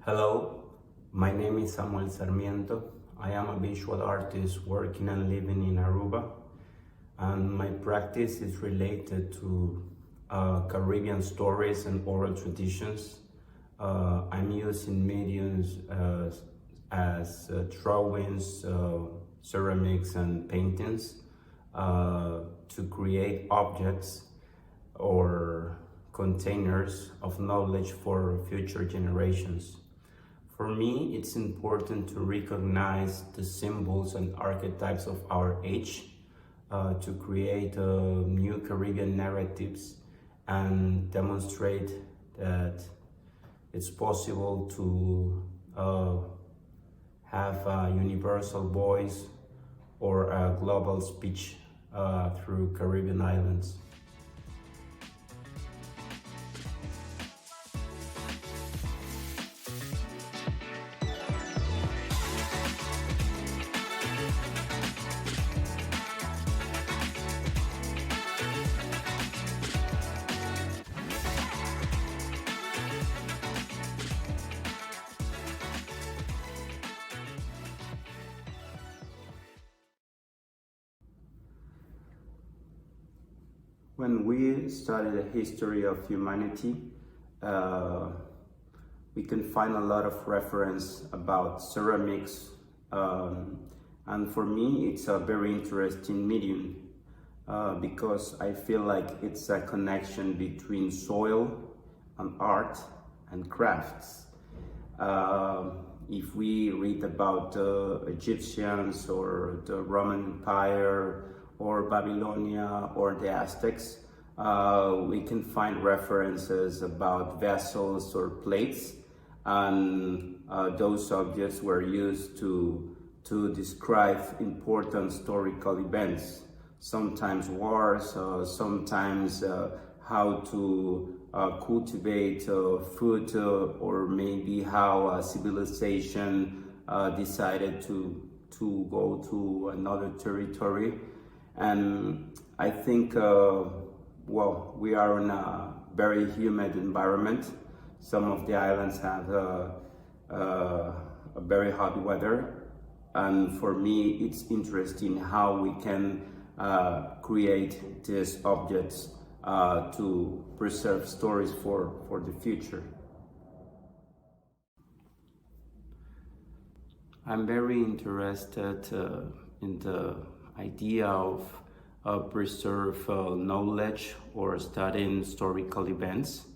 Hello, my name is Sarmiento. I am a visual artist working and living in Aruba, and my practice is related to Caribbean stories and oral traditions. I'm using mediums as drawings, ceramics, and paintings to create objects or containers of knowledge for future generations. For me, it's important to recognize the symbols and archetypes of our age, to create new Caribbean narratives and demonstrate that it's possible to have a universal voice or a global speech through Caribbean islands. When we study the history of humanity, we can find a lot of reference about ceramics, and for me it's a very interesting medium because I feel like it's a connection between soil and art and crafts. If we read about the Egyptians or the Roman Empire or Babylonia or the Aztecs, we can find references about vessels or plates, and those objects were used to describe important historical events, sometimes wars, sometimes how to cultivate food, or maybe how a civilization decided to go to another territory. And I think, we are in a very humid environment. Some of the islands have a very hot weather. And for me, it's interesting how we can create these objects to preserve stories for the future. I'm very interested in the idea of preserve knowledge or studying historical events,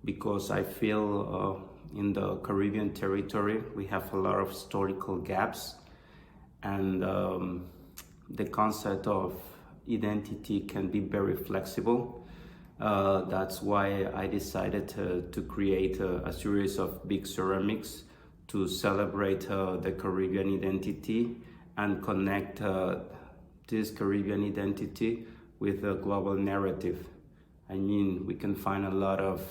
because I feel in the Caribbean territory we have a lot of historical gaps, and the concept of identity can be very flexible. That's why I decided to create a series of big ceramics to celebrate the Caribbean identity and connect this Caribbean identity with a global narrative. I mean, we can find a lot of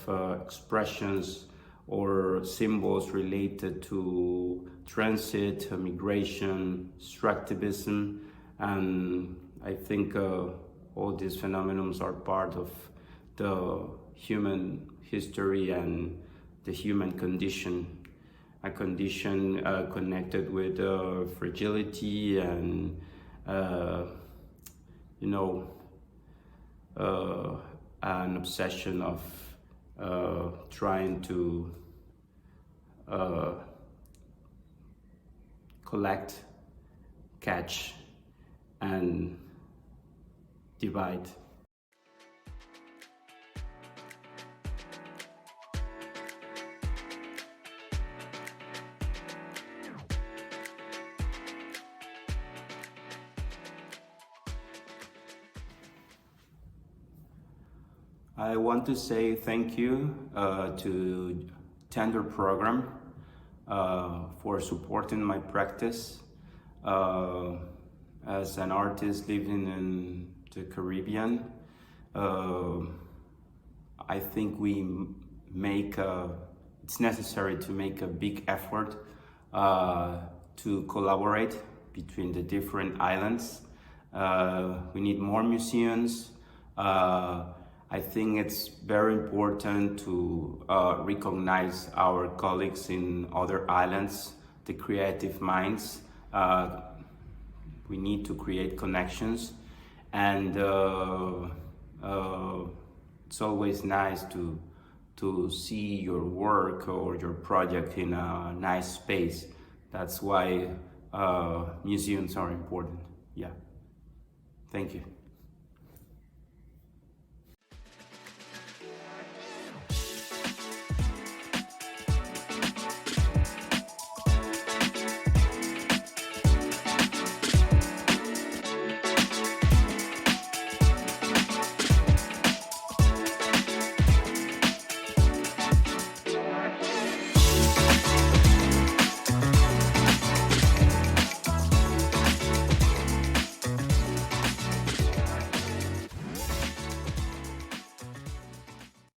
expressions or symbols related to transit, migration, extractivism, and I think all these phenomena are part of the human history and the human condition. A condition connected with fragility and an obsession of trying to collect, catch, and divide. I want to say thank you to Tender Program for supporting my practice as an artist living in the Caribbean. I think it's necessary to make a big effort to collaborate between the different islands. We need more museums. I think it's very important to recognize our colleagues in other islands, the creative minds. We need to create connections, and it's always nice to see your work or your project in a nice space. That's why museums are important. Yeah. Thank you.